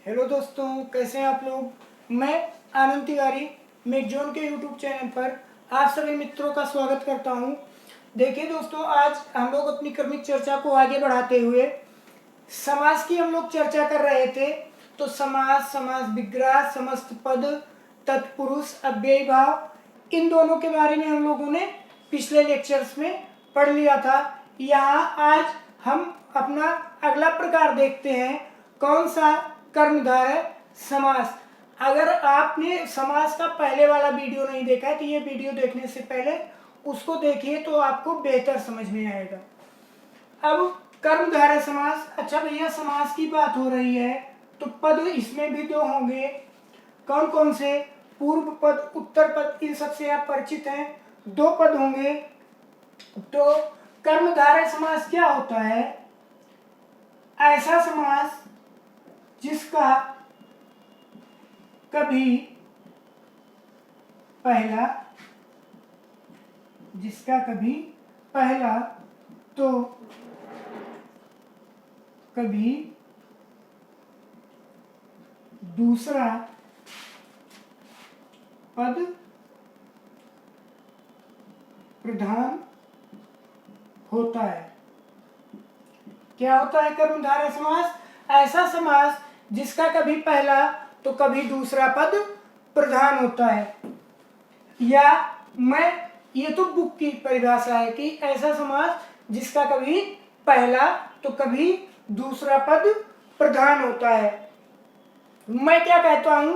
Hello दोस्तों, कैसे हैं आप लोग। मैं आनंद तिवारी मेकजोन के यूट्यूब चैनल पर आप सभी मित्रों का स्वागत करता हूं। देखिए दोस्तों, आज हम लोग अपनी क्रमिक चर्चा को आगे बढ़ाते हुए समास की हम लोग चर्चा कर रहे थे। तो समास, समास विग्रह, समस्त पद, तत्पुरुष, अव्ययी भाव, इन दोनों के बारे में हम लोगों ने पिछले लेक्चर्स में पढ़ लिया था। यहाँ आज हम अपना अगला प्रकार देखते हैं, कौन सा, कर्मधारय समास। अगर आपने समास का पहले वाला वीडियो नहीं देखा है तो ये वीडियो देखने से पहले उसको देखिए तो आपको बेहतर समझ में आएगा। अब कर्मधारय समास। अच्छा भैया, समास की बात हो रही है तो पद इसमें भी दो होंगे। कौन कौन से? पूर्व पद, उत्तर पद, इन सबसे आप परिचित हैं। दो पद होंगे। तो कर्मधारय समास क्या होता है? ऐसा समास जिसका कभी पहला तो कभी दूसरा पद प्रधान होता है। क्या होता है कर्मधारय समास? ऐसा समास जिसका कभी पहला तो कभी दूसरा पद प्रधान होता है। या ये तो बुक की परिभाषा है कि ऐसा समास जिसका कभी पहला तो कभी दूसरा पद प्रधान होता है। मैं क्या कहता हूं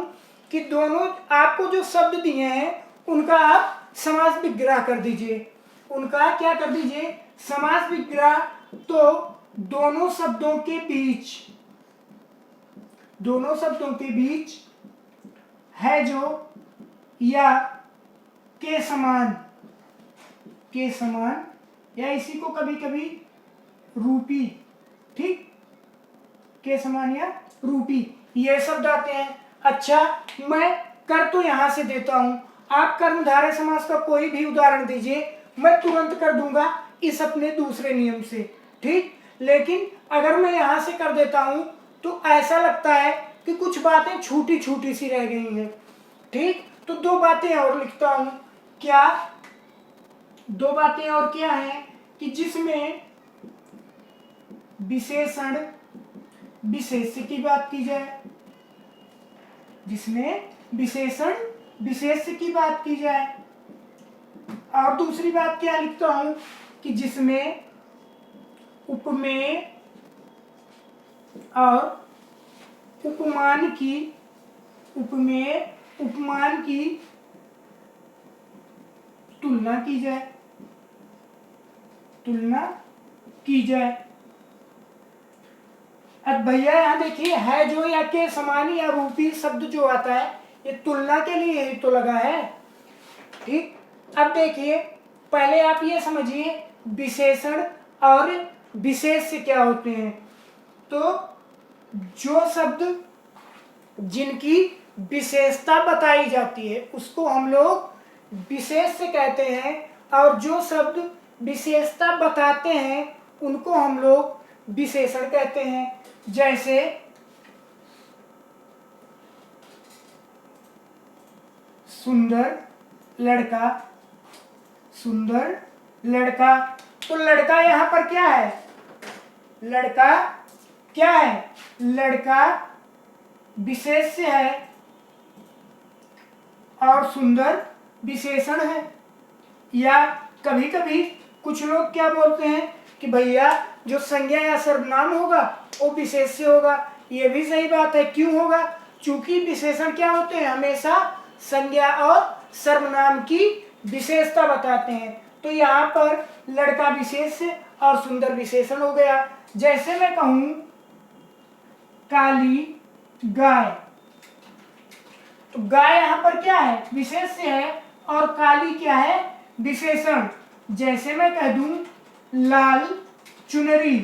कि दोनों आपको जो शब्द दिए हैं उनका आप समास विग्रह कर दीजिए। उनका क्या कर दीजिए? समास विग्रह। तो दोनों शब्दों के बीच है जो, या के समान, या इसी को कभी कभी रूपी, ठीक, के समान या रूपी, ये शब्द आते हैं। अच्छा, मैं कर तो यहां से देता हूं, आप कर्मधारय समास का कोई भी उदाहरण दीजिए, मैं तुरंत कर दूंगा इस अपने दूसरे नियम से, ठीक। लेकिन अगर मैं यहां से कर देता हूं तो ऐसा लगता है कि कुछ बातें छोटी छोटी सी रह गई हैं, ठीक। तो दो बातें और लिखता हूं। क्या दो बातें और क्या हैं? कि जिसमें विशेषण विशेष्य की बात की जाए, और दूसरी बात क्या लिखता हूं? कि जिसमें उपमेय और उपमान की तुलना की जाए। अब भैया यहाँ देखिए, है जो या के समान या रूपी शब्द जो आता है ये तुलना के लिए ही तो लगा है, ठीक। अब देखिए, पहले आप ये समझिए विशेषण और विशेष्य क्या होते हैं। तो जो शब्द जिनकी विशेषता बताई जाती है उसको हम लोग विशेष्य कहते हैं, और जो शब्द विशेषता बताते हैं उनको हम लोग विशेषण कहते हैं। जैसे सुंदर लड़का, तो लड़का यहाँ पर क्या है? लड़का विशेष्य है और सुंदर विशेषण है। या कभी कभी कुछ लोग क्या बोलते हैं कि भैया जो संज्ञा या सर्वनाम होगा वो विशेष्य होगा। ये भी सही बात है। क्यों होगा? चूंकि विशेषण क्या होते हैं? हमेशा संज्ञा और सर्वनाम की विशेषता बताते हैं। तो यहाँ पर लड़का विशेष्य और सुंदर विशेषण हो गया। जैसे मैं कहूं काली गाय, तो गाय यहाँ पर क्या है? विशेष्य है, और काली क्या है? विशेषण। जैसे मैं कह दूं लाल चुनरी,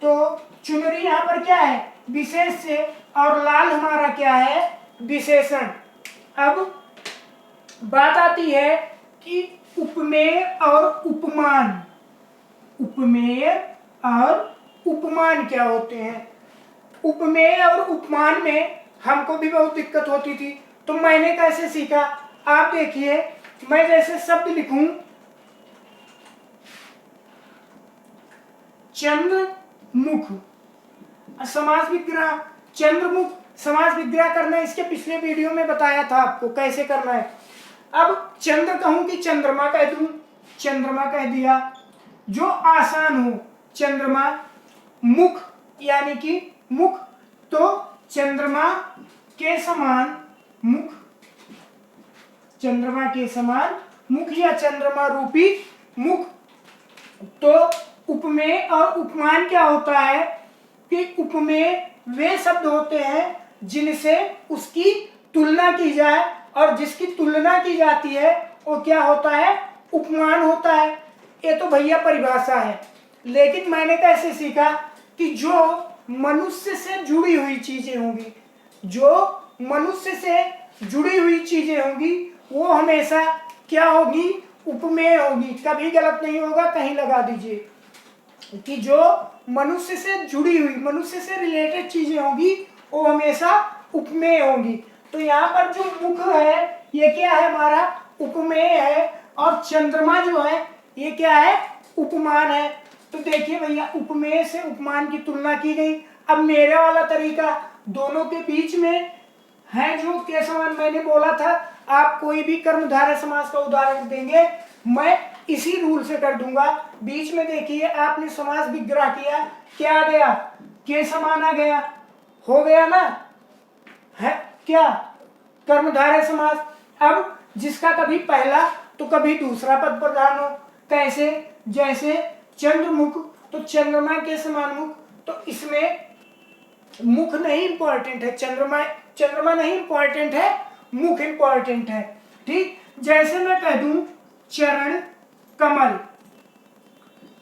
तो चुनरी यहाँ पर क्या है? विशेष्य, और लाल हमारा क्या है? विशेषण। अब बात आती है कि उपमेय और उपमान क्या होते हैं। उपमेय और उपमान में हमको भी बहुत दिक्कत होती थी। तो मैंने कैसे सीखा, आप देखिए, मैं जैसे शब्द लिखूं चंद्रमुख, समास विग्रह, चंद्रमुख समास विग्रह करना, इसके पिछले वीडियो में बताया था आपको कैसे करना है। अब चंद्र कहूं कि चंद्रमा कह दूं, चंद्रमा कह दिया, जो आसान हो चंद्रमा, मुख यानी कि मुख, तो चंद्रमा के समान मुख, चंद्रमा के समान मुख या चंद्रमा रूपी मुख। तो उपमेय और उपमान क्या होता है कि उपमेय वे शब्द होते हैं जिनसे उसकी तुलना की जाए, और जिसकी तुलना की जाती है वो क्या होता है, उपमान होता है। ये तो भैया परिभाषा है, लेकिन मैंने कैसे सीखा कि जो मनुष्य से जुड़ी हुई चीजें होंगी, जो मनुष्य से जुड़ी हुई चीजें होंगी, वो हमेशा क्या होगी, उपमेय होगी। कभी गलत नहीं होगा, कहीं लगा दीजिए कि जो मनुष्य से जुड़ी हुई, मनुष्य से रिलेटेड चीजें होंगी वो हमेशा उपमेय होंगी। तो यहाँ पर जो मुख है ये क्या है, हमारा उपमेय है, और चंद्रमा जो है ये क्या है, उपमान है। तो देखिए भैया, उपमेय से उपमान की तुलना की गई। अब मेरे वाला तरीका दोनों के बीच में है, जो के समान मैंने बोला था, आप कोई भी कर्मधारय समास का उदाहरण देंगे, मैं इसी रूल से कर दूंगा। बीच में देखिए आपने समास विग्रह किया, क्या आ गया, के समान आ गया, हो गया ना, है क्या, कर्मधारय समास। अब जिसका कभी पहला तो कभी दूसरा पद प्रधान हो, कैसे, जैसे चंद्रमुख, तो चंद्रमा के समान मुख, तो इसमें मुख नहीं इंपॉर्टेंट है, चंद्रमा, चंद्रमा नहीं इंपॉर्टेंट है, मुख इंपॉर्टेंट है। ठीक, जैसे मैं कह दूं चरण कमल,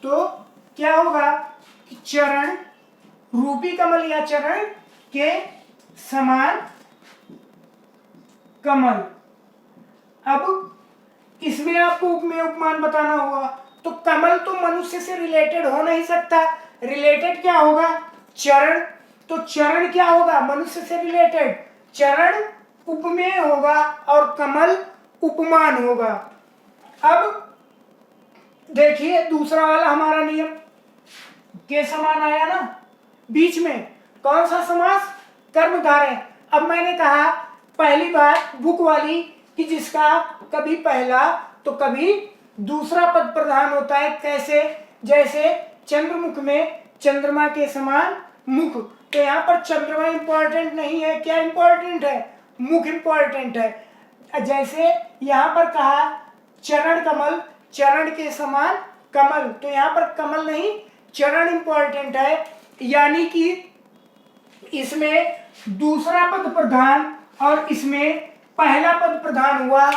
तो क्या होगा, चरण रूपी कमल या चरण के समान कमल। अब इसमें आपको उपमेय उपमान बताना होगा, तो कमल तो मनुष्य से रिलेटेड हो नहीं सकता, रिलेटेड क्या होगा, चरण, तो चरण क्या होगा, मनुष्य से रिलेटेड, चरण उपमेय होगा और कमल उपमान होगा। अब देखिए दूसरा वाला हमारा नियम, के समान आया ना, बीच में कौन सा समास, कर्मधारय। अब मैंने कहा पहली बात बुक वाली कि जिसका कभी पहला तो कभी दूसरा पद प्रधान होता है, कैसे, जैसे चंद्रमुख में चंद्रमा के समान मुख, तो यहाँ पर चंद्रमा इंपॉर्टेंट नहीं है, क्या इंपॉर्टेंट है, मुख इंपॉर्टेंट है। जैसे यहाँ पर कहा चरण कमल, चरण के समान कमल, तो यहाँ पर कमल नहीं, चरण इंपॉर्टेंट है, यानी कि इसमें दूसरा पद प्रधान और इसमें पहला पद प्रधान हुआ।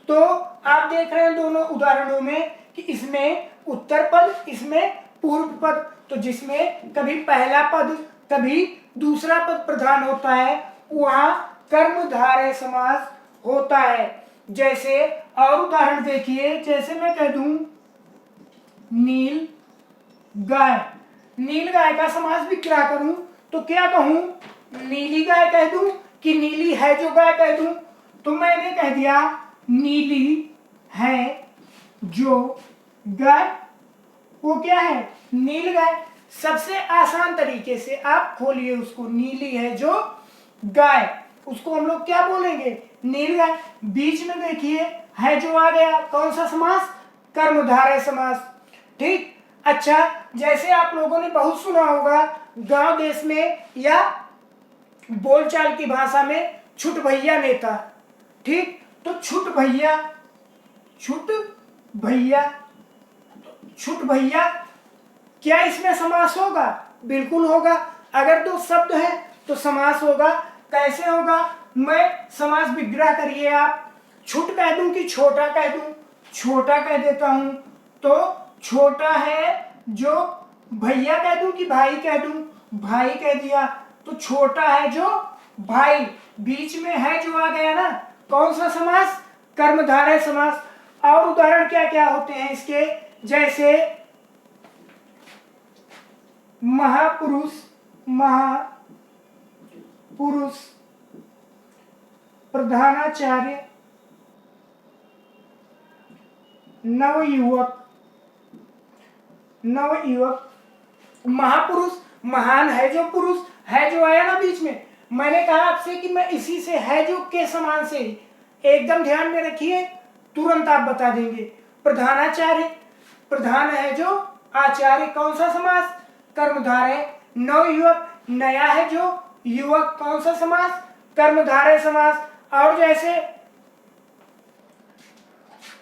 तो आप देख रहे हैं दोनों उदाहरणों में कि इसमें उत्तर पद, इसमें पूर्व पद, तो जिसमें कभी पहला पद कभी दूसरा पद प्रधान होता है वहां कर्मधारय समास होता है। जैसे और उदाहरण देखिए, जैसे मैं कह दूं नील गाय, नील गाय का समास भी क्या करूं, तो क्या कहूं, नीली गाय कह दूं कि नीली है जो गाय कह दूं, तो मैंने कह दिया नीली है जो गाय, वो क्या है, नील गाय। सबसे आसान तरीके से आप खोलिए उसको, नीली है जो गाय, उसको हम लोग क्या बोलेंगे, नील गाय। बीच में देखिए है जो आ गया, कौन सा समास, कर्मधारय समास। ठीक, अच्छा, जैसे आप लोगों ने बहुत सुना होगा गांव देश में या बोलचाल की भाषा में छुट भैया नेता। ठीक, तो छुट भैया, छुट भैया, छुट भैया, क्या इसमें समास होगा, बिल्कुल होगा। अगर दो शब्द है तो समास होगा, कैसे होगा, मैं समास विग्रह करिए आप, छुट कह दूं कि छोटा कह दूं, छोटा कह देता हूं, तो छोटा है जो, भैया कह दूं कि भाई कह दूं, भाई कह दिया, तो छोटा है जो भाई, बीच में है जो आ गया ना, कौन सा समास, कर्मधारय समास। और उदाहरण क्या क्या होते हैं इसके, जैसे महापुरुष, महापुरुष पुरुष, प्रधानाचार्य, नवयुवक, नवयुवक, महापुरुष, महान है जो पुरुष, है जो आया ना बीच में, मैंने कहा आपसे कि मैं इसी से है जो के समान से ही, एकदम ध्यान में रखिए, तुरंत आप बता देंगे। प्रधानाचार्य, प्रधान है जो, आचार्य कौन सा समास, कर्मधारय। नवयुवक, नया है जो, युवक कौन सा समास, कर्मधारय समास। और जैसे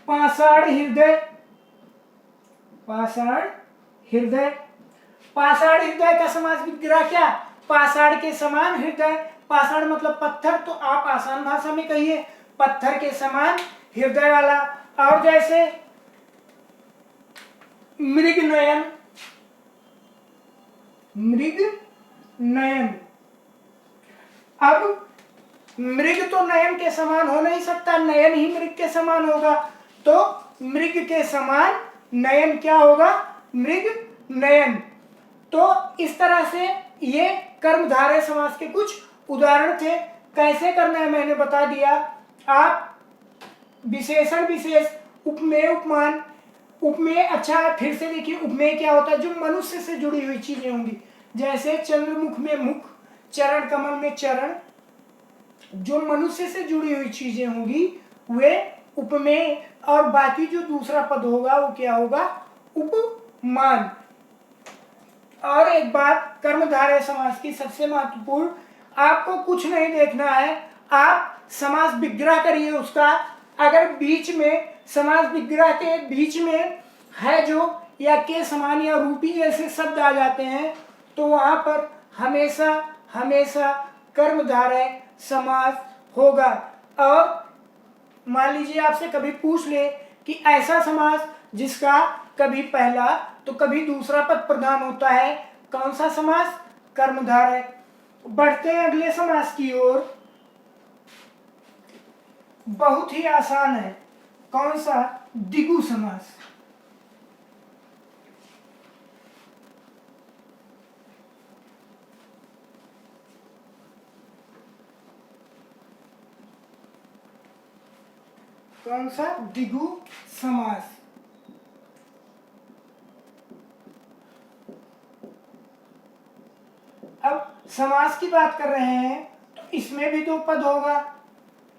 पाषाण हृदय, पाषाण हृदय, पाषाण हृदय का समास विग्रह क्या, पाषाण के समान हृदय, पाषाण मतलब पत्थर, तो आप आसान भाषा में कहिए पत्थर के समान हृदय वाला। और जैसे मृग नयन, मृग नयन, अब मृग तो नयन के समान हो नहीं सकता, नयन ही मृग के समान होगा, तो मृग के समान नयन क्या होगा, मृग नयन। तो इस तरह से ये कर्मधारय समास के कुछ उदाहरण थे। कैसे करना है मैंने बता दिया। आप विशेषण विशेष, उपमेय उपमान, उपमेय, अच्छा फिर से देखिए उपमेय क्या होता है, जो मनुष्य से जुड़ी हुई चीजें होंगी, जैसे चंद्रमुख में मुख, चरण कमल में चरण, जो मनुष्य से जुड़ी हुई चीजें होंगी वे उपमेय, और बाकी जो दूसरा पद होगा वो क्या होगा, उपमान। और एक बात कर्मधारय समास की सबसे महत्वपूर्ण, आपको कुछ नहीं देखना है, आप समास विग्रह करिए उसका। अगर बीच में समास विग्रह के बीच में है जो या के समान या रूपी जैसे शब्द आ जाते हैं तो वहां पर हमेशा हमेशा कर्मधारय समास होगा। और मान लीजिए आपसे कभी पूछ ले कि ऐसा समास जिसका कभी पहला तो कभी दूसरा पद प्रधान होता है, कौन सा समास, कर्मधारय। बढ़ते हैं अगले समास की ओर, बहुत ही आसान है, कौन सा, द्विगु समास। कौन सा, द्विगु समास। अब समास की बात कर रहे हैं तो इसमें भी तो पद होगा,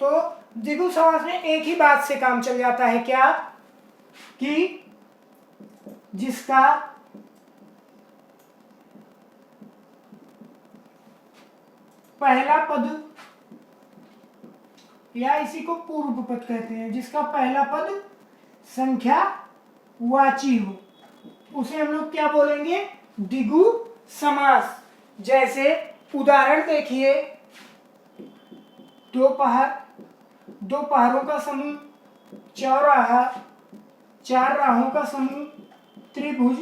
तो द्विगु समास में एक ही बात से काम चल जाता है, क्या, कि जिसका पहला पद या इसी को पूर्व पद कहते हैं, जिसका पहला पद संख्या वाची हो, उसे हम लोग क्या बोलेंगे, द्विगु समास। जैसे उदाहरण देखिए, दोपहर, दो पहरों का समूह, चौराहा, चार राहों का समूह, त्रिभुज,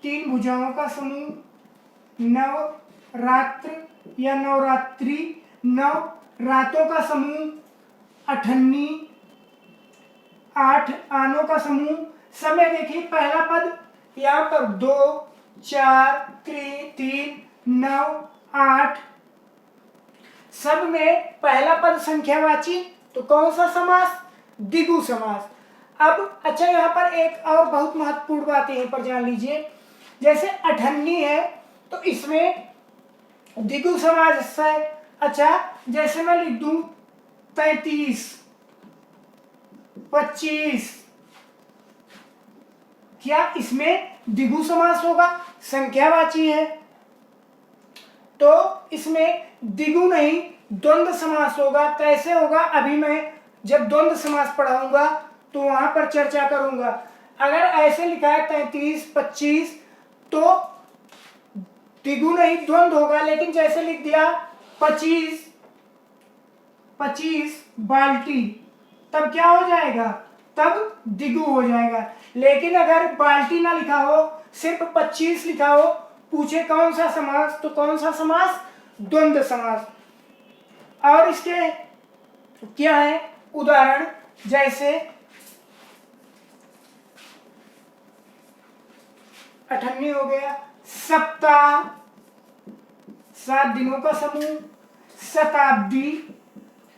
तीन भुजाओं का समूह, नवरात्र या नवरात्रि, नव रातों का समूह, अठन्नी, आठ आनों का समूह। सब में देखिए पहला पद यहाँ पर 2, 4, 3, 9, 8, सब में पहला पद संख्यावाची, तो कौन सा समास, द्विगु समास। अब अच्छा यहाँ पर एक और बहुत महत्वपूर्ण बात यहीं पर जान लीजिए, जैसे अठन्नी है तो इसमें द्विगु समास है। अच्छा जैसे मैं लिख दूं 33, 25, क्या इसमें द्विगु समास होगा, संख्यावाची है, तो इसमें द्विगु नहीं द्वंद्व समास होगा। कैसे होगा, अभी मैं जब द्वंद्व समास पढ़ाऊंगा तो वहां पर चर्चा करूंगा। अगर ऐसे लिखा है 33, 25 तो द्विगु नहीं द्वंद्व होगा, लेकिन जैसे लिख दिया 25 बाल्टी, तब क्या हो जाएगा, तब द्विगु हो जाएगा। लेकिन अगर बाल्टी ना लिखा हो, सिर्फ 25 लिखा हो, पूछे कौन सा समास, तो कौन सा समास, द्वंद्व समास। और इसके क्या है उदाहरण, जैसे 58 हो गया, सप्ताह, 7 दिनों का समूह, शताब्दी,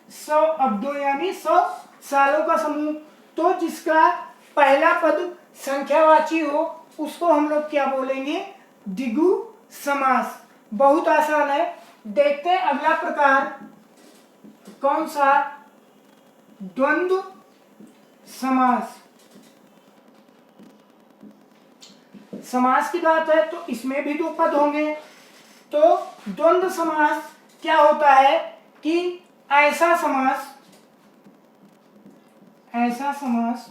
100 अब्दों यानी 100 सालों का समूह। तो जिसका पहला पद संख्यावाची हो उसको हम लोग क्या बोलेंगे? द्विगु समास। बहुत आसान है। देखते हैं अगला प्रकार कौन सा? द्वंद्व समास। समास की बात है तो इसमें भी दो पद होंगे। तो द्वंद्व समास क्या होता है कि ऐसा समास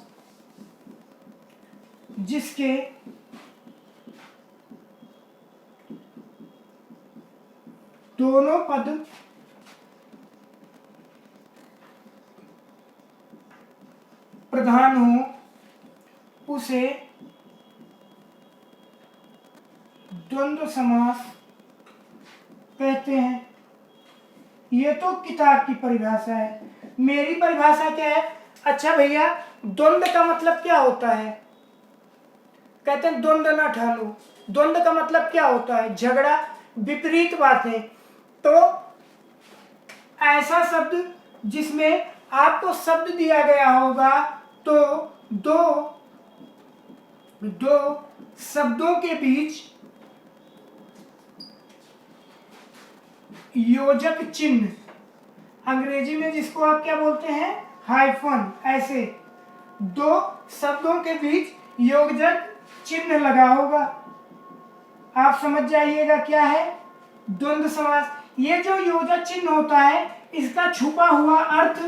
जिसके दोनों पद प्रधान हो उसे द्वंद्व समास कहते हैं। ये तो किताब की परिभाषा है। मेरी परिभाषा क्या है? अच्छा भैया, द्वंद्व का मतलब क्या होता है? कहते हैं द्वंद्व ना ठालो। द्वंद्व का मतलब क्या होता है? झगड़ा, विपरीत बातें। तो ऐसा शब्द जिसमें आपको शब्द दिया गया होगा तो दो शब्दों के बीच योजक चिन्ह, अंग्रेजी में जिसको आप क्या बोलते हैं? हाइफन। ऐसे दो शब्दों के बीच योजक चिन्ह लगा होगा। आप समझ जाइएगा क्या है द्वंद्व समास। ये जो योजक चिन्ह होता है इसका छुपा हुआ अर्थ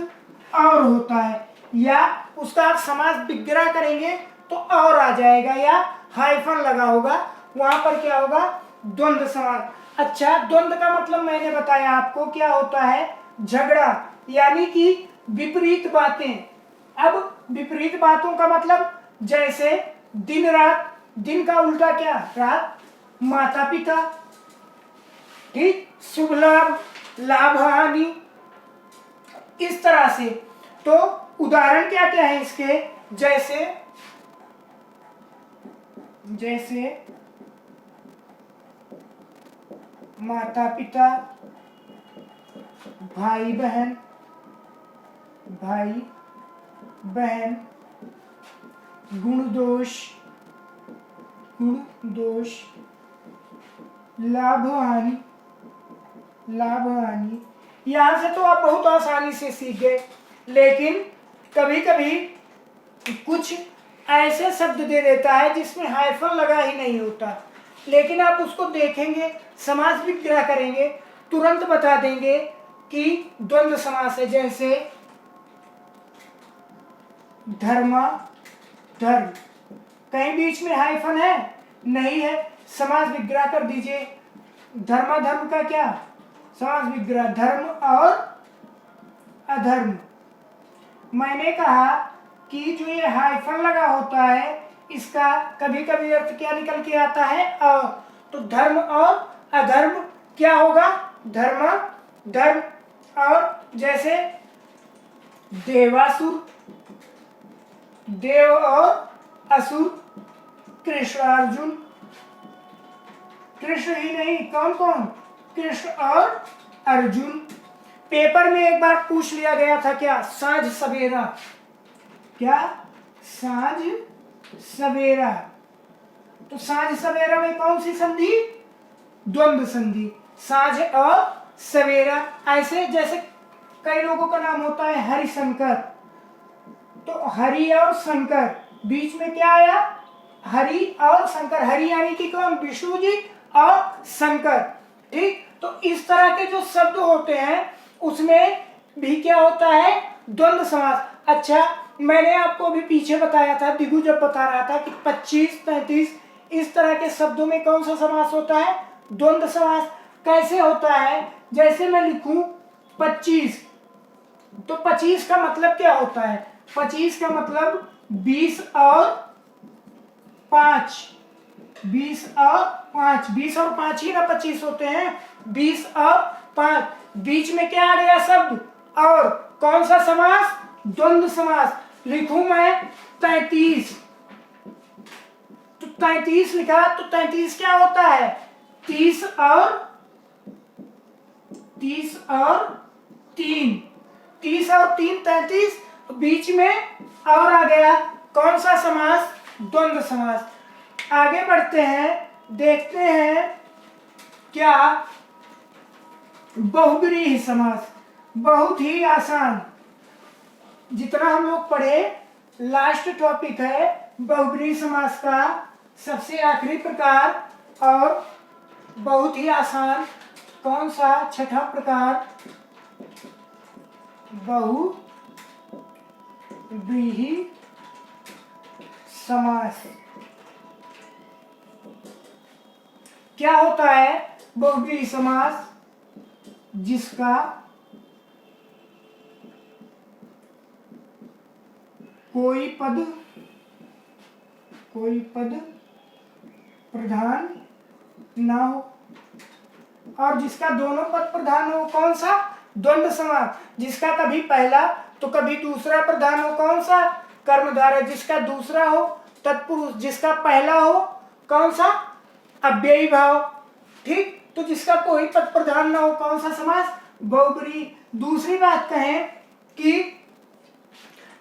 और होता है, या उसका आप समास विग्रह करेंगे तो और आ जाएगा, या हाइफन लगा होगा, वहां पर क्या होगा? द्वंद्व समास। अच्छा, द्वंद्व का मतलब मैंने बताया आपको क्या होता है? झगड़ा, यानी कि विपरीत बातें। अब विपरीत बातों का मतलब जैसे दिन रात, दिन का उल्टा क्या? रात। माता पिता, ठीक, शुभ लाभ, लाभ हानि, इस तरह से। तो उदाहरण क्या क्या है इसके? जैसे माता पिता, भाई बहन, गुण दोष, लाभ हानि। यहां से तो आप बहुत आसानी से सीख गए, लेकिन कभी कभी कुछ ऐसे शब्द दे देता है जिसमें हाइफन लगा ही नहीं होता, लेकिन आप उसको देखेंगे, समास विग्रह करेंगे, तुरंत बता देंगे कि द्वंद्व समास है। जैसे धर्मा धर्म, कहीं बीच में हाइफन है? नहीं है। समास विग्रह कर दीजिए। धर्मा धर्म का क्या? समास विग्रह, धर्म और अधर्म। मैंने कहा कि जो ये हाइफन लगा होता है इसका कभी कभी अर्थ क्या निकल के आता है? और तो धर्म और अधर्म क्या होगा? धर्म धर्म। और जैसे देवासुर, देव और असुर, कृष्ण अर्जुन, कृष्ण ही नहीं, कौन कौन? कृष्ण और अर्जुन। पेपर में एक बार पूछ लिया गया था क्या? साँझ सवेरा। क्या? साँझ सवेरा। तो साँझ सवेरा में कौन सी संधि? द्वंद्व संधि, साँझ और सवेरा। ऐसे जैसे कई लोगों का नाम होता है हरिशंकर, तो हरि और शंकर, बीच में क्या आया? हरि और शंकर। हरि यानी कि कौन? विष्णु जी, और शंकर, ठीक। तो इस तरह के जो शब्द होते हैं उसमें भी क्या होता है? द्वंद्व समास। अच्छा, मैंने आपको अभी पीछे बताया था, दिगु जब बता रहा था कि 25, 33 इस तरह के शब्दों में कौन सा समास होता है? द्वंद्व समास। कैसे होता है? जैसे मैं लिखूं 25, तो 25 का मतलब क्या होता है? 25 का मतलब 20 और 5, 20 और 5, 20 और 5 ही ना 25 होते हैं। 20 और 5, बीच में क्या आ गया शब्द? और। कौन सा समास? द्वंद्व समास। लिखूं मैं 33, तो 33 लिखा, तो 33 क्या होता है? 30 और 30 और 3, 30 और 3 33, बीच में और आ गया कौन सा समास? द्वंद्व समास। आगे बढ़ते हैं, देखते हैं क्या बहुब्रीहि समास। बहुत ही आसान, जितना हम लोग पढ़े लास्ट टॉपिक है बहुब्रीहि समास का सबसे आखिरी प्रकार, और बहुत ही आसान कौन सा? छठा प्रकार, बहुब्रीहि समास। क्या होता है बहुब्रीहि समास? जिसका कोई पद प्रधान ना हो और जिसका दोनों पद प्रधान हो। कौन सा? द्वंद्व समास। जिसका कभी पहला तो कभी दूसरा प्रधान हो। कौन सा? कर्मधारय। जिसका दूसरा हो तत्पुरुष, जिसका पहला हो कौन सा? अव्ययी भाव। ठीक, तो जिसका कोई पद प्रधान ना हो कौन सा समास? बहुब्रीहि। दूसरी बात कहें कि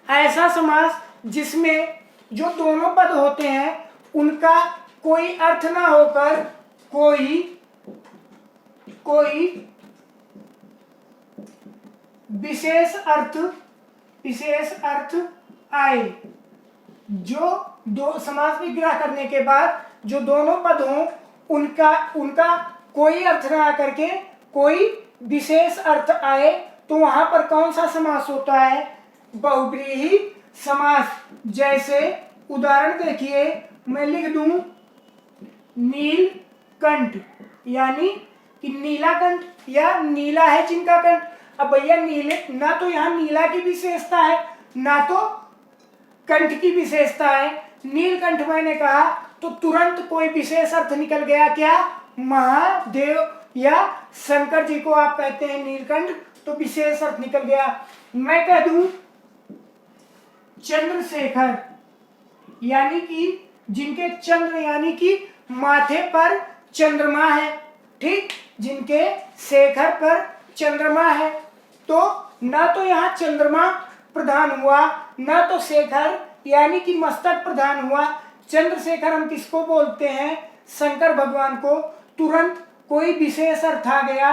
ऐसा समास जिसमें जो दोनों पद होते हैं उनका कोई अर्थ ना होकर कोई विशेष अर्थ आए। जो दो समास विग्रह करने के बाद जो दोनों पद हों उनका कोई अर्थ ना आकर के कोई विशेष अर्थ आए, तो वहां पर कौन सा समास होता है? बहुब्रीहि समास। जैसे उदाहरण देखिए, मैं लिख दूं नीलकंठ, यानी कि नीलाकंठ या नीला है जिनका कंठ। अब भैया नीले, ना तो यहाँ नीला की विशेषता है ना तो कंठ की विशेषता है। नीलकंठ मैंने कहा तो तुरंत कोई विशेष अर्थ निकल गया। क्या? महादेव या शंकर जी को आप कहते हैं नीलकंठ, तो विशेष अर्थ निकल गया। मैं कह दूं चंद्रशेखर, यानी कि जिनके चंद्र यानी कि माथे पर चंद्रमा है। ठीक, जिनके शेखर पर चंद्रमा है, तो ना तो यहाँ चंद्रमा प्रधान हुआ ना तो शेखर यानी कि मस्तक प्रधान हुआ। चंद्रशेखर हम किसको बोलते हैं? शंकर भगवान को। तुरंत कोई विशेष अर्थ आ गया,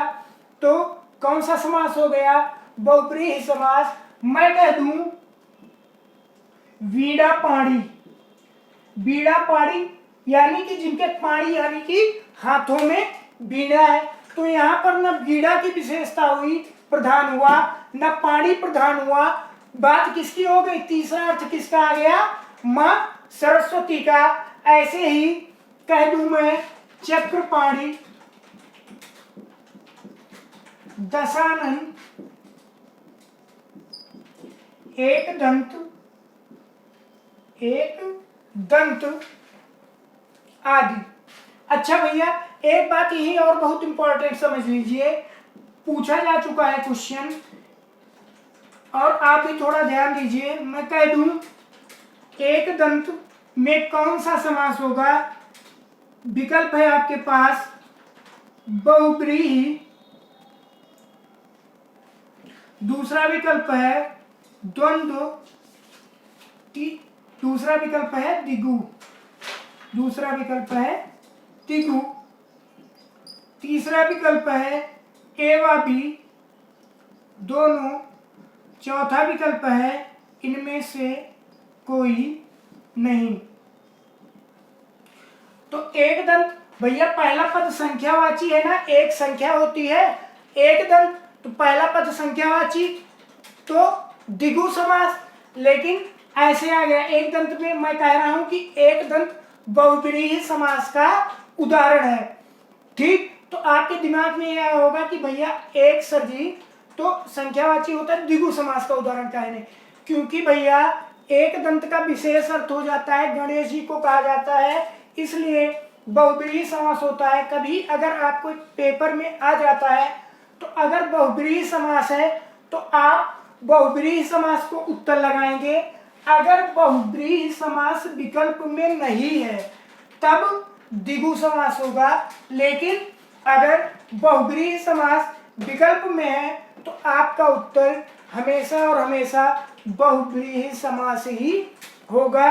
तो कौन सा समास हो गया? बहुब्रीहि समास। मैं कह दूं वीणा पाणी, बीड़ा पाणी यानी कि जिनके पाणी यानी कि हाथों में बीड़ा है, तो यहाँ पर न बीड़ा की विशेषता हुई प्रधान हुआ न पाणी प्रधान हुआ। बात किसकी हो गई? तीसरा अर्थ किसका आ गया? मां सरस्वती का। ऐसे ही कह दूं मैं चक्रपाणी, दशानन, एक दंत आदि। अच्छा भैया, एक बात यही और बहुत इंपॉर्टेंट समझ लीजिए, पूछा जा चुका है क्वेश्चन, और आप भी थोड़ा ध्यान दीजिए। मैं कह दूं एक दंत में कौन सा समास होगा? विकल्प है आपके पास बहुब्रीहि, दूसरा विकल्प है द्वंद्व, दूसरा विकल्प है द्विगु, दूसरा विकल्प है द्विगु, तीसरा विकल्प है ए व बी दोनों, चौथा विकल्प है इनमें से कोई नहीं। तो एक दंत भैया पहला पद संख्यावाची है ना, एक संख्या होती है। एक दंत तो पहला पद संख्यावाची, तो द्विगु समास। लेकिन ऐसे आ गया एक दंत में, मैं कह रहा हूं कि एक दंत बहुब्रीहि समास का उदाहरण है। ठीक, तो आपके दिमाग में यह होगा कि भैया एक सरजी तो संख्यावाची होता है, द्विगु समास का उदाहरण काहे नहीं? क्योंकि भैया एक दंत का विशेष अर्थ हो जाता है, गणेश जी को कहा जाता है, इसलिए बहुब्रीहि समास होता है। कभी अगर आपको पेपर में आ जाता है तो अगर बहुब्रीहि समास है तो आप बहुब्रीहि समास को उत्तर लगाएंगे। अगर बहुब्रीहि समास विकल्प में नहीं है तब द्विगु समास होगा। लेकिन अगर बहुब्रीहि समास विकल्प में है तो आपका उत्तर हमेशा और हमेशा बहुव्रीहि समास ही होगा।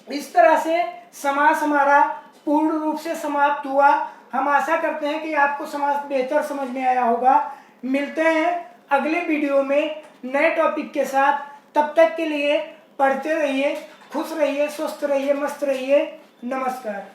इस तरह से समास हमारा पूर्ण रूप से समाप्त हुआ। हम आशा करते हैं कि आपको समास बेहतर समझ में आया होगा। मिलते हैं अगले वीडियो में नए टॉपिक के साथ। तब तक के लिए पढ़ते रहिए, खुश रहिए, स्वस्थ रहिए, मस्त रहिए। नमस्कार।